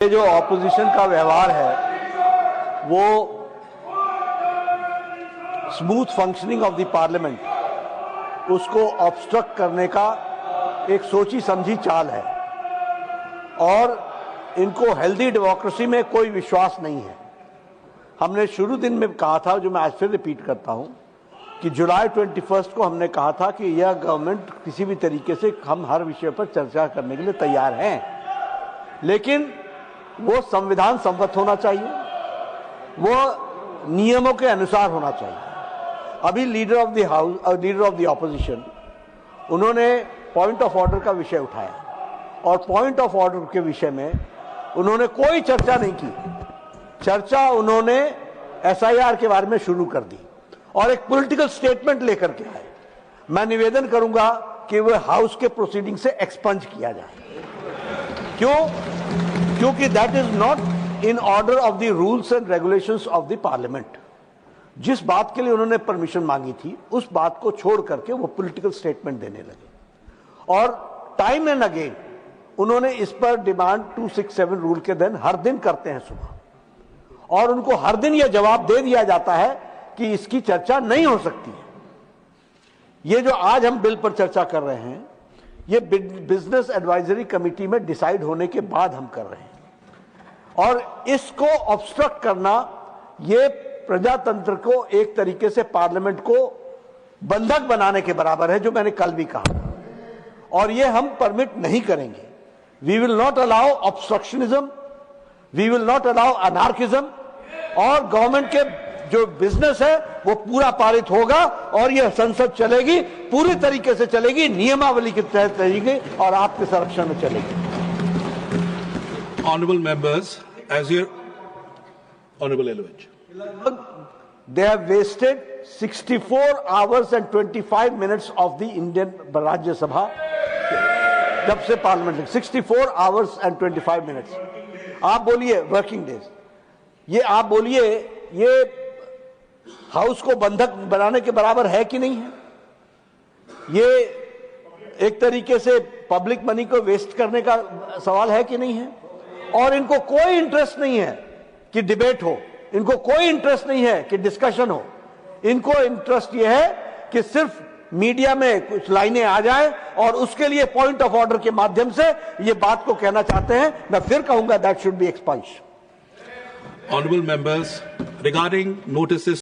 ये जो ऑपोजिशन का व्यवहार है वो smooth functioning of the parliament उसको ऑब्स्ट्रक्ट करने का एक सोची समझी चाल है और इनको हेल्दी डेमोक्रेसी में कोई विश्वास नहीं है। हमने शुरू दिन में कहा था, जो मैं आज फिर रिपीट करता हूं, कि जुलाई 21 को हमने कहा था कि यह गवर्नमेंट किसी भी तरीके से हम हर विषय पर चर्चा करने के लिए तैयार हैं, लेकिन वो संविधान सम्मत होना चाहिए, वो नियमों के अनुसार होना चाहिए। अभी लीडर ऑफ द हाउस और लीडर ऑफ द ऑपोजिशन उन्होंने पॉइंट ऑफ ऑर्डर का विषय उठाया और पॉइंट ऑफ ऑर्डर के विषय में उन्होंने कोई चर्चा नहीं की। चर्चा उन्होंने एसआईआर के बारे में शुरू कर दी और एक पॉलिटिकल स्टेटमेंट लेकर के आए। मैं निवेदन करूंगा कि वह हाउस के प्रोसीडिंग से एक्सपंज किया जाए। क्योंकि that is not in order of the rules and regulations of the parliament. जिस बात के लिए उन्होंने परमिशन मांगी थी उस बात को छोड़ करके वो पॉलिटिकल स्टेटमेंट देने लगे और टाइम एंड अगेन उन्होंने इस पर डिमांड 267 रूल के दिन हर दिन करते हैं सुबह, और उनको हर दिन यह जवाब दे दिया जाता है कि इसकी चर्चा नहीं हो सकती है। ये जो आज हम बिल पर चर्चा कर रहे हैं ये बिजनेस एडवाइजरी कमेटी में डिसाइड होने के बाद हम कर रहे हैं और इसको ऑब्स्ट्रक्ट करना ये प्रजातंत्र को एक तरीके से पार्लियामेंट को बंधक बनाने के बराबर है, जो मैंने कल भी कहा, और ये हम परमिट नहीं करेंगे। We will not allow obstructionism, we will not allow anarchism, और गवर्नमेंट के जो बिजनेस है वो पूरा पारित होगा और यह संसद चलेगी, पूरी तरीके से चलेगी, नियमावली के तहत चलेगी और आपके संरक्षण में चलेगी। Honorable members, as your honorable Elovich. They have wasted 64 hours and 25 minutes of the Indian Rajya Sabha जब से पार्लियामेंट 64 hours and 25 minutes। आप बोलिए वर्किंग डेज, ये आप बोलिए ये हाउस को बंधक बनाने के बराबर है कि नहीं है? ये एक तरीके से पब्लिक मनी को वेस्ट करने का सवाल है कि नहीं है? और इनको कोई इंटरेस्ट नहीं है कि डिबेट हो, इनको कोई इंटरेस्ट नहीं है कि डिस्कशन हो। इनको इंटरेस्ट ये है कि सिर्फ मीडिया में कुछ लाइनें आ जाए और उसके लिए पॉइंट ऑफ ऑर्डर के माध्यम से ये बात को कहना चाहते हैं। मैं फिर कहूंगा that should be expunged. Honorable members, regarding notices